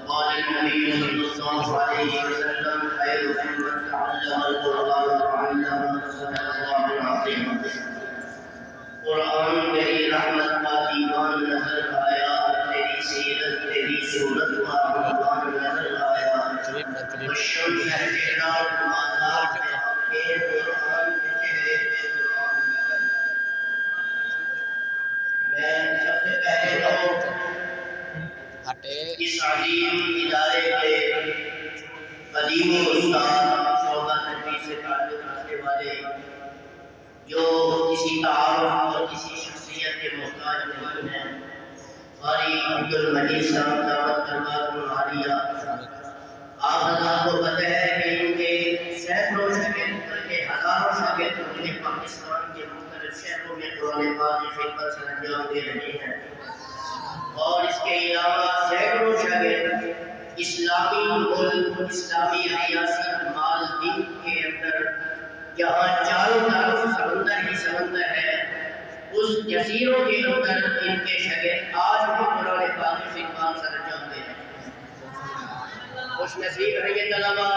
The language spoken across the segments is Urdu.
قال النبي صلى الله عليه وسلم خيركم من تعلم القرآن وعلمه صدق الله العظيم. قرآن میری رحمت کا دیوان نظر آیا، تیری سیرت تیری صورت کا قرآن نظر آیا. بشر شہزادہ آزاد کے قرآن کے چہرے پہ قرآن نظر آیا. میں سب سے پہلے تو اس عظیم ادارے کے قدیم استاد شعبہ تدریس سے تعلق رکھنے والے جو کسی تعارف اور کسی شخصیت کے محتاج نہیں ہیں، قاری عبد المجید صاحب دعوت دربار عالیہ، آپ حضرات کو پتہ ہے کہ ان کے سینکڑوں شاگرد بلکہ ہزاروں شاگرد پورے پاکستان کے مختلف شہروں میں قرآن پاک کی خدمت سر انجام دے رہے ہیں، اور اس کے علاوہ سینکڑوں شاگرد اسلامی ملک، اسلامی ریاست مالدیپ کے اندر جہاں چاروں طرف سمندر ہی سمندر ہے، اس جزیروں کے اندر ان کے شاگرد آج بھی قرآن پاک کی خدمات سر انجام دے رہے ہیں. خوش نصیب ہے یہ طلبا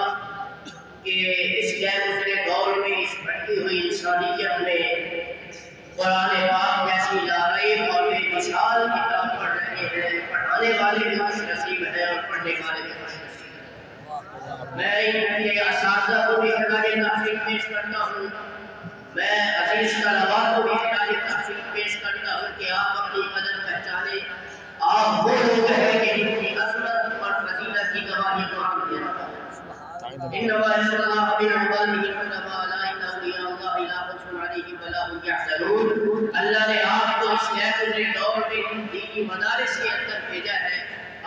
کہ اس غیر گزرے دور میں، اس بڑھتی ہوئی انسانیت میں قرآن پاک جیسی لارائب اور بے مثال کتاب پڑھ رہے ہیں. پڑھانے والے بھی خوش نصیب ہیں اور پڑھنے والے بھی خوش نصیب ہیں. میں ان کے اساتذہ کو بھی خراج تحسین پیش کرتا ہوں. میں عزیز طلباء کو بھی خراج تحسین پیش کرتا ہوں کہ آپ اپنی قدر پہچانے. آپ وہ لوگ ہیں کہ جن کی عظمت اور فضیلت کی گواہی قرآن دے رہا ہے. انما يخشى الله من عباده العلماء لا ان اولیاء الله لا خوف عليهم ولا هم يحزنون. اللہ نے آپ کو اس غیر دور میں دینی مدارس کے اندر بھیجا ہے.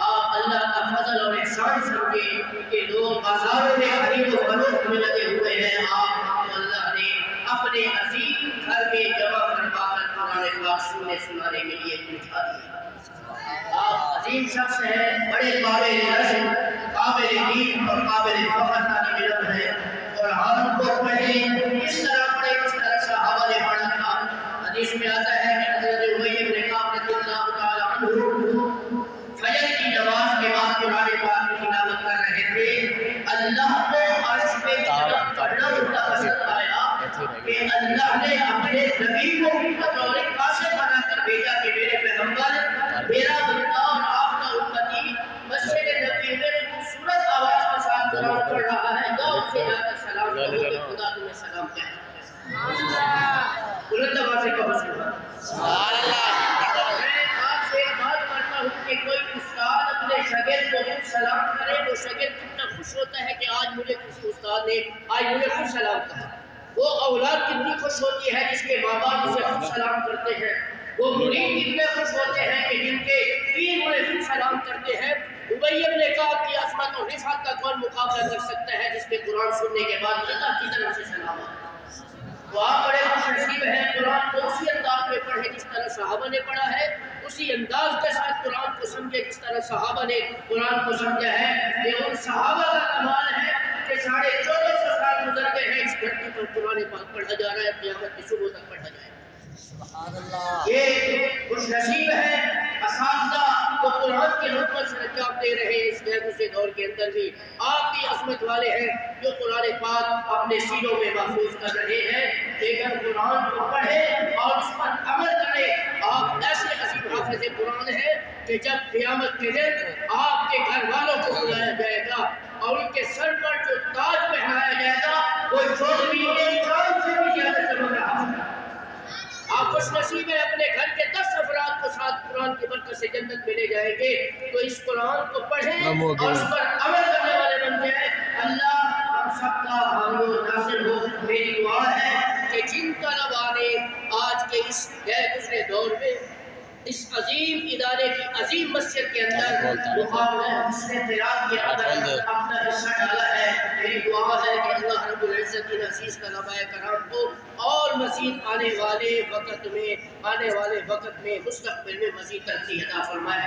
آپ اللہ کا فضل اور احسان سمجھے کہ لوگ بازاروں میں خرید و فروخت میں لگے ہوئے ہیں، آپ اللہ نے اپنے عظیم گھر میں جمع فرما کر قرآن پاک سنانے کے لیے بٹھا دیا. آپ عظیم شخص ہیں، بڑے قابل رشد، قابل دین اور قابل فخر طالب علم ہیں. اور ہم کو پہلے اس طرح پڑھے جس طرح صحابہ نے پڑھا تھا. حدیث میں آتا ہے کہ حضرت ابی بن کعب رضی اللہ تعالی عنہ فجر کی نماز کے بعد قرآن پاک کی تلاوت کر رہے تھے. اللہ کو عرش پہ پڑھنا ان کا پسند آیا کہ اللہ نے اپنے نبی کو بطور قاصد بنا کر بھیجا کہ میرے پیغمبر، میرا بندہ اور آپ کا امتی مسجد نبی میں خوبصورت آواز کے ساتھ قرآن پڑھ رہا ہے، گاؤں سے جا کر سلام کرو کہ خدا تمہیں سلام کہتا ہے. بلند آواز سے کہو سبحان اللہ. میں آپ سے ایک بات کرتا ہوں کہ کوئی استاد اپنے شاگرد کو خود سلام کرے، وہ شاگرد کتنا خوش ہوتا ہے کہ آج مجھے کسی استاد نے آج مجھے خود سلام کہا. وہ اولاد کتنی خوش ہوتی ہے جس کے ماں باپ اسے خود سلام کرتے ہیں. وہ مرید کتنے خوش ہوتے ہیں کہ جن کے پیر انہیں خود سلام کرتے ہیں. ابی بن کعب کی عظمت اور رفعت کا کون مقابلہ کر سکتا ہے جس کے قرآن سننے کے بعد اللہ کی طرف سے سلام آتا ہے. تو آپ بڑے خوش نصیب ہیں. قرآن کو اسی انداز میں پڑھیں جس طرح صحابہ نے پڑھا ہے، اسی انداز کے ساتھ قرآن کو سمجھے جس طرح صحابہ نے قرآن کو سمجھا ہے. یہ ان صحابہ کا کمال ہے کہ 1450 سال گزر گئے ہیں، اس دھرتی پر قرآن پاک پڑھا جا رہا ہے، قیامت کی صبح تک پڑھا جائے گا. یہ خوش نصیب ہے اساتذہ کو قرآن کی حکمت سے انجام دے رہے ہیں. اس غیر گزرے دور کے اندر بھی آپ کی عظمت والے ہیں جو قرآن پاک اپنے سینوں میں محفوظ کر رہے ہیں. لیکن قرآن کو پڑھے اور اس پر عمل کرے. آپ ایسے عظیم حافظ قرآن ہیں کہ جب قیامت کے دن آپ کے گھر والوں کو بلایا جائے گا اور ان کے سر پر جو تاج پہنایا جائے گا وہ چودھری کے چاند سے بھی زیادہ چمک رہا ہے. آپ خوش نصیب ہیں، اپنے گھر کے 10 افراد کو ساتھ قرآن کی برکت سے جنت میں لے جائیں گے. تو اس قرآن کو پڑھیں اور اس پر عمل کرنے والے بن جائیں. اللہ ہم سب کا حامی و ناصر ہو. میری دعا ہے کہ جن طلباء نے آج کے اس غیر گزرے دور میں اس عظیم ادارے کی عظیم مسجد کے اندر اپنا حصہ ڈالا ہے، میری دعا ہے کہ اللہ رب العزت ان عزیز طلباء کرام کو اور مزید آنے والے وقت میں مستقبل میں مزید ترقی عطا فرمائے.